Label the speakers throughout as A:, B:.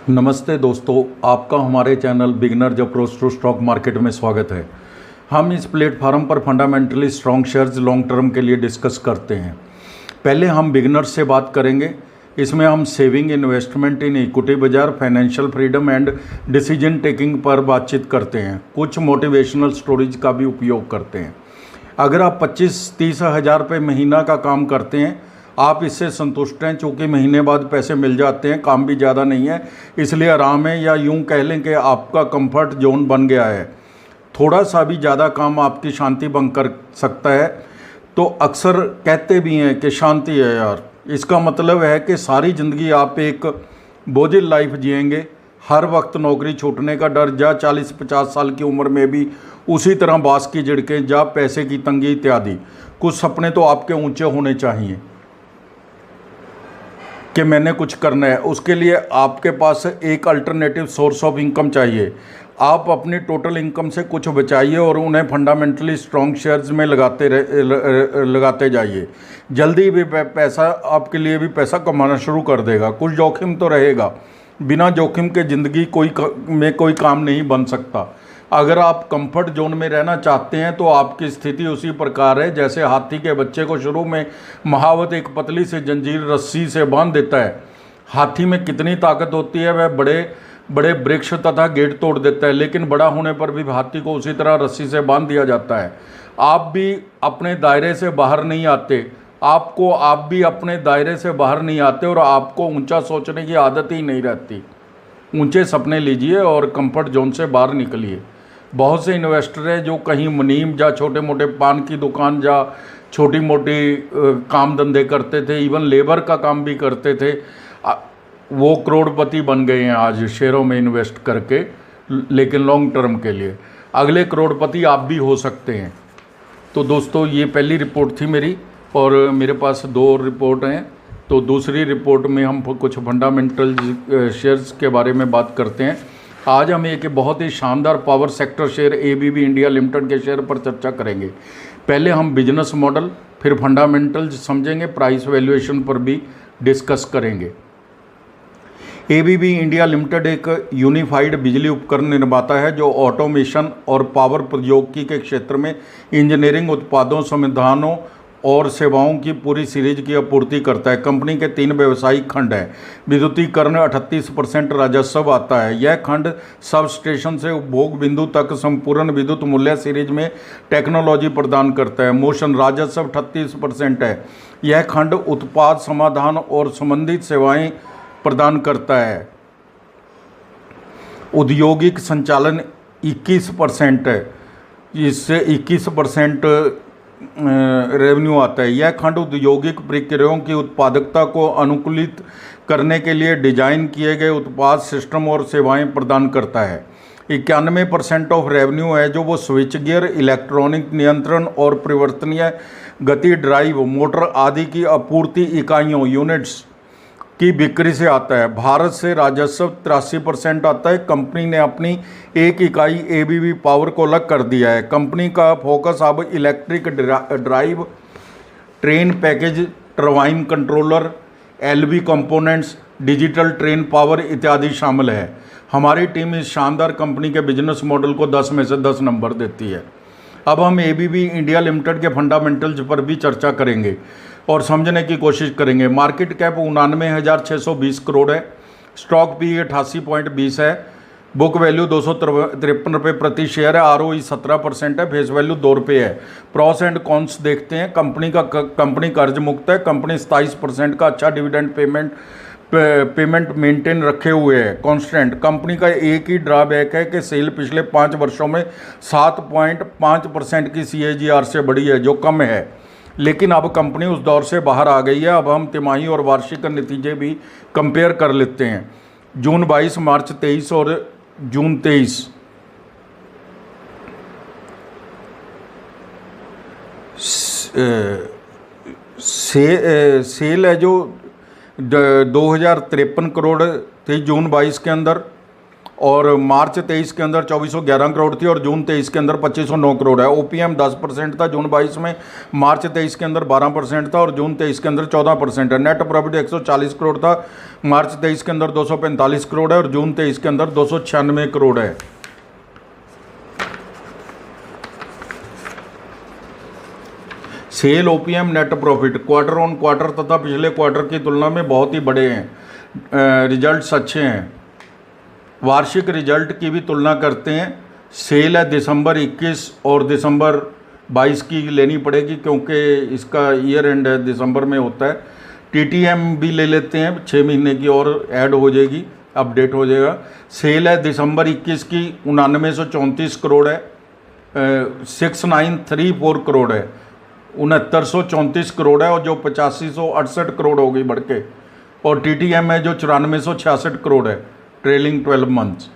A: नमस्ते दोस्तों, आपका हमारे channel beginners approach to stock market में स्वागत है। हम इस प्लेटफॉर्म पर fundamentally strong shares long term के लिए डिस्कस करते हैं। पहले हम बिगनर्स से बात करेंगे। इसमें हम सेविंग, इन्वेस्टमेंट इन इक्विटी बाजार, financial freedom and decision taking पर बातचीत करते हैं। कुछ मोटिवेशनल स्टोरीज का भी उपयोग करते हैं। अगर आप 25-30 हज़ार रुपये महीना का काम करते हैं, आप इससे संतुष्ट हैं, चूँकि महीने बाद पैसे मिल जाते हैं, काम भी ज़्यादा नहीं है, इसलिए आराम है, या यूँ कह लें कि आपका कंफर्ट जोन बन गया है। थोड़ा सा भी ज़्यादा काम आपकी शांति भंग कर सकता है। तो अक्सर कहते भी हैं कि शांति है यार, इसका मतलब है कि सारी ज़िंदगी आप एक बोझिल लाइफ जिएंगे। हर वक्त नौकरी छूटने का डर, जा 40-50 साल की उम्र में भी उसी तरह बांस की झिड़कें, जा पैसे की तंगी इत्यादि। कुछ सपने तो आपके ऊंचे होने चाहिए कि मैंने कुछ करना है। उसके लिए आपके पास एक अल्टरनेटिव सोर्स ऑफ इनकम चाहिए। आप अपनी टोटल इनकम से कुछ बचाइए और उन्हें फंडामेंटली स्ट्रॉन्ग शेयर्स में लगाते जाइए। जल्दी भी पैसा आपके लिए भी पैसा कमाना शुरू कर देगा। कुछ जोखिम तो रहेगा, बिना जोखिम के ज़िंदगी कोई काम नहीं बन सकता। अगर आप कंफर्ट जोन में रहना चाहते हैं तो आपकी स्थिति उसी प्रकार है जैसे हाथी के बच्चे को शुरू में महावत एक पतली सी जंजीर रस्सी से बांध देता है। हाथी में कितनी ताकत होती है, वह बड़े बड़े वृक्ष तथा गेट तोड़ देता है, लेकिन बड़ा होने पर भी हाथी को उसी तरह रस्सी से बांध दिया जाता है। आप भी अपने दायरे से बाहर नहीं आते, आप भी अपने दायरे से बाहर नहीं आते और आपको ऊंचा सोचने की आदत ही नहीं रहती। ऊंचे सपने लीजिए और कंफर्ट जोन से बाहर निकलिए। बहुत से इन्वेस्टर हैं जो कहीं मुनीम या छोटे मोटे पान की दुकान या छोटी मोटी काम धंधे करते थे, इवन लेबर का काम भी करते थे, वो करोड़पति बन गए हैं आज शेयरों में इन्वेस्ट करके, लेकिन लॉन्ग टर्म के लिए। अगले करोड़पति आप भी हो सकते हैं। तो दोस्तों, ये पहली रिपोर्ट थी मेरी और मेरे पास 2 रिपोर्ट हैं। तो दूसरी रिपोर्ट में हम कुछ फंडामेंटल शेयर्स के बारे में बात करते हैं। आज हम एक बहुत ही शानदार power sector share ABB India limited के शेयर पर चर्चा करेंगे। पहले हम बिजनेस मॉडल, फिर फंडामेंटल समझेंगे, प्राइस वैल्यूएशन पर भी डिस्कस करेंगे। एबीबी इंडिया लिमिटेड एक यूनिफाइड बिजली उपकरण निर्माता है जो ऑटोमेशन और पावर प्रौद्योगिकी के क्षेत्र में इंजीनियरिंग उत्पादों, संविधानों और सेवाओं की पूरी सीरीज की आपूर्ति करता है। कंपनी के 3 व्यावसायिक खंड हैं। विद्युतीकरण 38% राजस्व आता है। यह खंड सब स्टेशन से उपभोग बिंदु तक संपूर्ण विद्युत मूल्य सीरीज में टेक्नोलॉजी प्रदान करता है। मोशन राजस्व 38% है। यह खंड उत्पाद, समाधान और संबंधित सेवाएं प्रदान करता है। औद्योगिक संचालन 21% है, इससे 21% रेवेन्यू आता है। यह खंड औद्योगिक प्रक्रियाओं की उत्पादकता को अनुकूलित करने के लिए डिजाइन किए गए उत्पाद, सिस्टम और सेवाएं प्रदान करता है। 91% ऑफ रेवेन्यू है जो वो स्विच गियर, इलेक्ट्रॉनिक नियंत्रण और परिवर्तनीय गति ड्राइव, मोटर आदि की आपूर्ति इकाइयों, यूनिट्स की बिक्री से आता है। भारत से राजस्व 83% आता है। कंपनी ने अपनी एक इकाई एबीबी पावर को अलग कर दिया है। कंपनी का फोकस अब electric drive, train package, turbine controller, LV components, digital train power इत्यादि शामिल है। हमारी टीम इस शानदार कंपनी के बिजनेस मॉडल को 10 में से 10 नंबर देती है। अब हम एबीबी इंडिया लिमिटेड के फंडामेंटल्स पर भी चर्चा करेंगे और समझने की कोशिश करेंगे। मार्केट कैप 99,620 करोड़ है। स्टॉक पी 88.20 है। बुक वैल्यू 253 रुपये प्रति शेयर है। आरओई 17% है। फेस वैल्यू 2 रुपये है। प्रॉस एंड कॉन्स देखते हैं। कंपनी कर्ज मुक्त है। कंपनी 27% का अच्छा डिविडेंड पेमेंट मेंटेन रखे हुए है, कांस्टेंट। कंपनी का एक ही ड्रॉबैक है कि सेल पिछले 5 वर्षों में 7.5% की CAGR से बढ़ी है, जो कम है, लेकिन अब कंपनी उस दौर से बाहर आ गई है। अब हम तिमाही और वार्षिक नतीजे भी कंपेयर कर लेते हैं। जून 22, मार्च 23 और जून 23। सेल है जो 2053 करोड़ थी जून 22 के अंदर, और मार्च 23 के अंदर 2411 करोड़ थी और जून 23 के अंदर 2509 करोड़ है। ओपीएम 10% था जून 22 में, मार्च 23 के अंदर 12% था और जून 23 के अंदर 14% है। नेट प्रॉफिट 140 करोड़ था, मार्च 23 के अंदर 245 करोड़ है और जून 23 के अंदर 296 करोड़ है। Sale, OPM, net profit quarter on quarter तथा पिछले क्वार्टर की तुलना में बहुत ही बड़े हैं, रिजल्ट्स अच्छे हैं। वार्षिक रिजल्ट की भी तुलना करते हैं। सेल है दिसंबर 21 और दिसंबर 22 की लेनी पड़ेगी क्योंकि इसका ईयर एंड है, दिसंबर में होता है। टीटीएम भी ले लेते हैं, 6 महीने की और ऐड हो जाएगी, अपडेट हो जाएगा। सेल है दिसंबर 21 की 9934 करोड़ है, 6934 करोड़ है, 6934 करोड़ है और जो 8568 करोड़ हो गई बढ़ के। और टीटीएम है जो 9466 करोड़ है ट्रेलिंग 12 मंथ्स।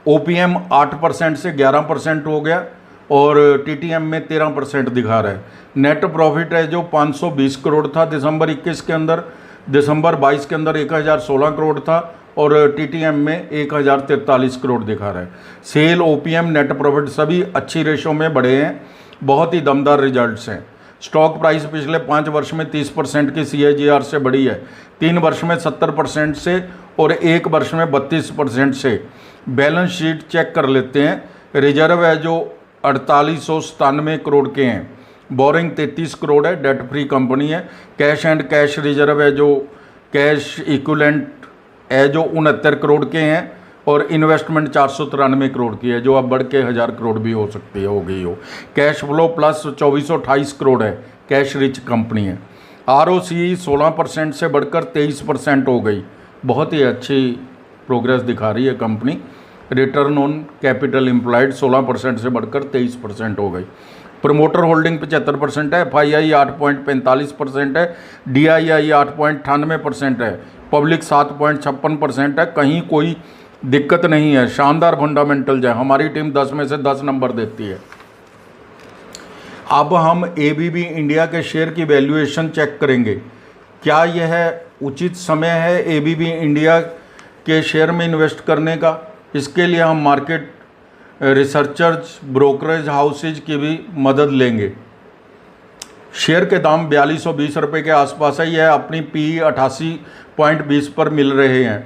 A: ओपीएम 8% से 11% हो गया और टीटीएम में 13% दिखा रहा है। नेट प्रॉफिट है जो 520 करोड़ था दिसंबर 21 के अंदर, दिसंबर 22 के अंदर 1016 करोड़ था और टीटीएम में 1043 करोड़ दिखा रहा है। सेल, ओपीएम, नेट प्रॉफिट सभी अच्छी रेशो में बढ़े हैं, बहुत ही दमदार रिजल्ट्स हैं। स्टॉक प्राइस पिछले 5 वर्ष में 30% की CAGR से बढ़ी है, 3 वर्ष में 70% से और 1 वर्ष में 32% से। बैलेंस शीट चेक कर लेते हैं। रिजर्व है जो 4897 करोड़ के हैं, बोरिंग 33 करोड़ है, डेट फ्री कंपनी है। कैश एंड कैश रिजर्व है जो कैश इक्विवेलेंट है जो 69 करोड़ के हैं और इन्वेस्टमेंट 493 करोड़ की है जो अब बढ़ के 1000 करोड़ भी हो सकती है, हो गई हो। कैश फ्लो प्लस 2428 करोड़ है, कैश रिच कंपनी है। ROCE 16% से बढ़कर 23% हो गई, बहुत ही अच्छी प्रोग्रेस दिखा रही है company. Return on capital employed 16% से बढ़कर 23% हो गई। प्रमोटर होल्डिंग 75% है, FII 8.45% है, DII 8.98% है, पब्लिक 7.56% है। कहीं कोई दिक्कत नहीं है, शानदार फंडामेंटल्स है। हमारी टीम 10 में से 10 नंबर देती है। अब हम ABB इंडिया के शेयर की वैल्यूएशन चेक करेंगे। क्या यह उचित समय है ABB इंडिया के शेयर में इन्वेस्ट करने का? इसके लिए हम मार्केट रिसर्चर्स, ब्रोकरेज हाउसेज की भी मदद लेंगे। शेयर के दाम 4220 रुपये के आसपास है। यह अपनी PE 88.20 पर मिल रहे हैं।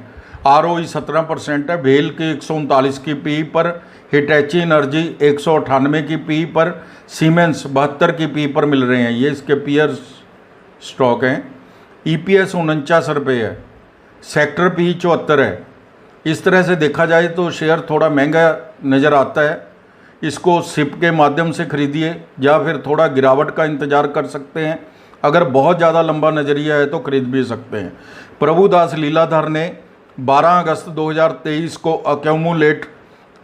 A: ROE 17% है। वेल की 139 की PE पर, हिटैची एनर्जी 198 की PE पर, सीमेंस 72 की PE पर मिल रहे हैं। ये इसके पीयर स्टॉक हैं। EPS 49 रुपये है। सेक्टर PE 74 है। इस तरह से देखा जाए तो शेयर थोड़ा महंगा नज़र आता है। इसको सिप के माध्यम से खरीदिए या फिर थोड़ा गिरावट का इंतज़ार कर सकते हैं। अगर बहुत ज़्यादा लंबा नज़रिया है तो खरीद भी सकते हैं। प्रभुदास लीलाधर ने 12 अगस्त 2023 को अक्यूमुलेट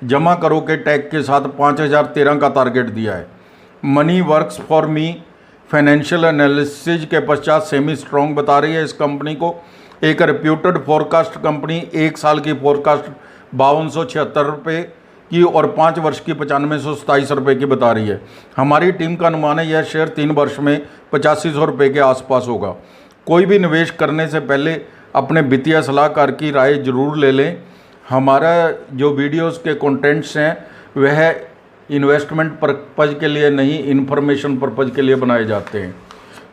A: जमा करो के टैग के साथ 5013 का टारगेट दिया है। Money works for me financial analysis के पश्चात सेमी स्ट्रॉन्ग बता रही है इस कंपनी को। एक रिप्यूटेड फोरकास्ट कंपनी 1 साल की फोरकास्ट 5276 रुपये की और 5 वर्ष की 9527 रुपये की बता रही है। हमारी टीम का अनुमान है यह शेयर 3 वर्ष में 8500 रुपये के आसपास होगा। कोई भी निवेश करने से पहले अपने वित्तीय सलाहकार की राय जरूर ले लें। हमारा जो वीडियोस के कंटेंट्स हैं वह इन्वेस्टमेंट पर्पज़ के लिए नहीं, इन्फॉर्मेशन पर्पज़ के लिए बनाए जाते हैं।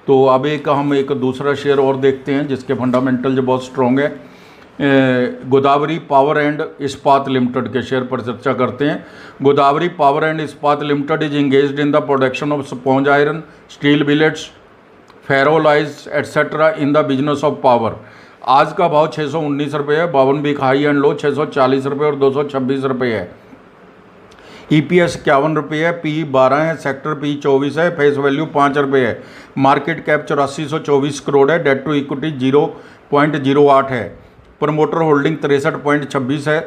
A: तो अब हम एक दूसरा शेयर और देखते हैं जिसके फंडामेंटल जो बहुत स्ट्रॉन्ग है। Godavari power and Ispat limited के शेयर पर चर्चा करते हैं। Godavari power and Ispat limited is engaged in the production of sponge iron, steel billets, ferroalloys etcetera in the business of power. आज का भाव 619 रुपये है। 52 वीक हाई एंड लो 640 रुपये और 226 रुपये है। EPS 51 रुपये है। PE 12 है। सेक्टर PE 24 है। फेस वैल्यू 5 रुपये है। मार्केट कैप 8424 करोड़ है। डेट टू इक्विटी 0.08 है। प्रमोटर होल्डिंग 63.26 है,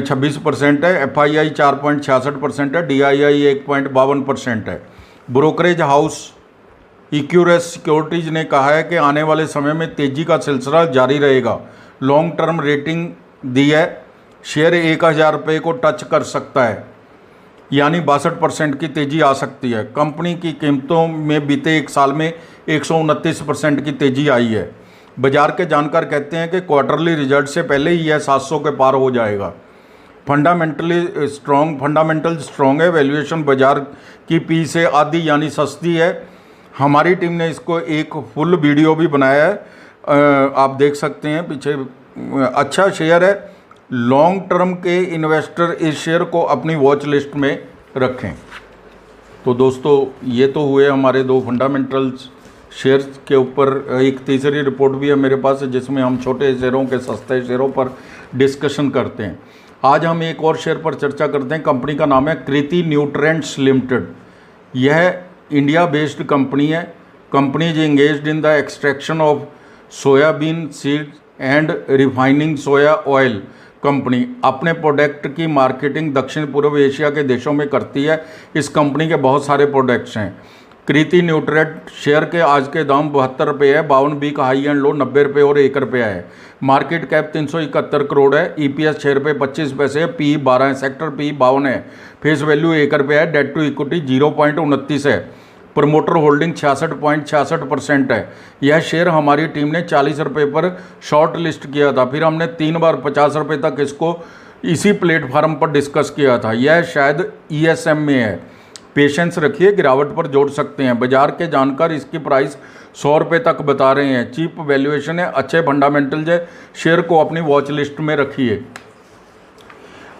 A: 26% है। FII 4.66% है। DII 1.52% है। ब्रोकरेज हाउस इक्यूरेस सिक्योरिटीज ने कहा है कि आने वाले समय में तेजी का सिलसिला जारी रहेगा। लॉन्ग टर्म रेटिंग दी है। शेयर 1000 रुपये को टच कर सकता है, यानी 62% की तेज़ी आ सकती है। कंपनी की कीमतों में बीते 1 साल में 129% की तेज़ी आई है। बाजार के जानकार कहते हैं कि क्वार्टरली रिजल्ट से पहले ही यह 700 के पार हो जाएगा। फंडामेंटल स्ट्रॉन्ग है, वैल्यूएशन बाजार की पी से आधी यानी सस्ती है। हमारी टीम ने इसको एक फुल वीडियो भी बनाया है, आप देख सकते हैं पीछे। अच्छा शेयर है, लॉन्ग टर्म के इन्वेस्टर इस शेयर को अपनी वॉच लिस्ट में रखें। तो दोस्तों ये तो हुए हमारे दो फंडामेंटल्स शेयर्स के ऊपर। एक तीसरी रिपोर्ट भी है मेरे पास जिसमें हम छोटे शेयरों के सस्ते शेयरों पर डिस्कशन करते हैं। आज हम एक और शेयर पर चर्चा करते हैं। कंपनी का नाम है कृति न्यूट्रेंट्स लिमिटेड। यह इंडिया बेस्ड कंपनी है। Company is engaged in the extraction of soybean seed and refining soya oil. Company अपने प्रोडक्ट की मार्केटिंग दक्षिण पूर्व एशिया के देशों में करती है। इस कंपनी के बहुत सारे प्रोडक्ट्स हैं। कृति न्यूट्रेंट शेयर के आज के दाम 72 रुपये है। 52 का हाई एंड लो 90 रुपये और 1 रुपया है। मार्केट कैप 371 करोड़ है। EPS 6 रुपये 25 पैसे है। PE 12 है। सेक्टर PE 52 है। फेस वैल्यू 1 रुपया है। डेट टू इक्विटी 0.29 है। प्रमोटर होल्डिंग 66.66% है। यह शेयर हमारी टीम ने 40 रुपये पर शॉर्ट लिस्ट किया था। फिर हमने 3 बार 50 रुपये तक इसको इसी प्लेटफार्म पर डिस्कस किया था। यह शायद ESM में है। पेशेंस रखिए, गिरावट पर जोड़ सकते हैं। बाजार के जानकार इसकी प्राइस 100 रुपये तक बता रहे हैं। चीप वैल्यूएशन है, अच्छे फंडामेंटल्स है। शेयर को अपनी वॉच लिस्ट में रखिए।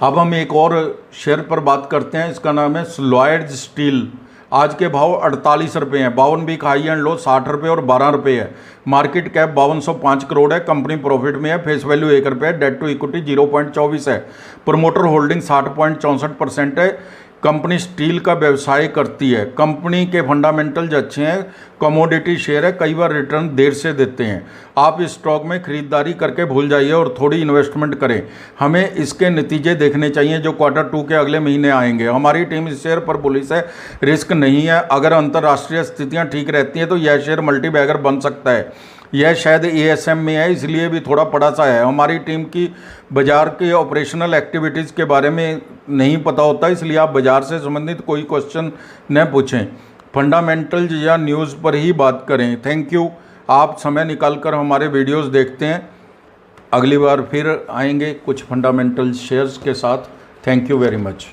A: अब हम एक और शेयर पर बात करते हैं। इसका नाम है लॉयड्स स्टील। आज के भाव 48 रुपये हैं। 52 का हाई एंड लो 60 रुपये और 12 रुपये है। मार्केट कैप 5205 करोड़ है। कंपनी प्रॉफिट में है। फेस वैल्यू 1 रुपये है। डेट टू इक्विटी 0.24 है। प्रमोटर होल्डिंग 60.64% है। कंपनी स्टील का व्यवसाय करती है। कंपनी के फंडामेंटल्स अच्छे हैं। कमोडिटी शेयर है, कई बार रिटर्न देर से देते हैं। आप इस स्टॉक में खरीदारी करके भूल जाइए और थोड़ी इन्वेस्टमेंट करें। हमें इसके नतीजे देखने चाहिए जो Q2 के अगले महीने आएंगे। हमारी टीम इस शेयर पर बुलिश है, रिस्क नहीं है। अगर अंतर्राष्ट्रीय स्थितियां ठीक रहती हैं तो यह शेयर मल्टीबैगर बन सकता है। यह शायद ASM में है, इसलिए भी थोड़ा पड़ा सा है। हमारी टीम की बाजार के ऑपरेशनल एक्टिविटीज़ के बारे में नहीं पता होता, इसलिए आप बाजार से संबंधित कोई क्वेश्चन न पूछें। फंडामेंटल्स या न्यूज़ पर ही बात करें। थैंक यू, आप समय निकालकर हमारे वीडियोस देखते हैं। अगली बार फिर आएंगे कुछ फंडामेंटल शेयर्स के साथ। Thank you very much.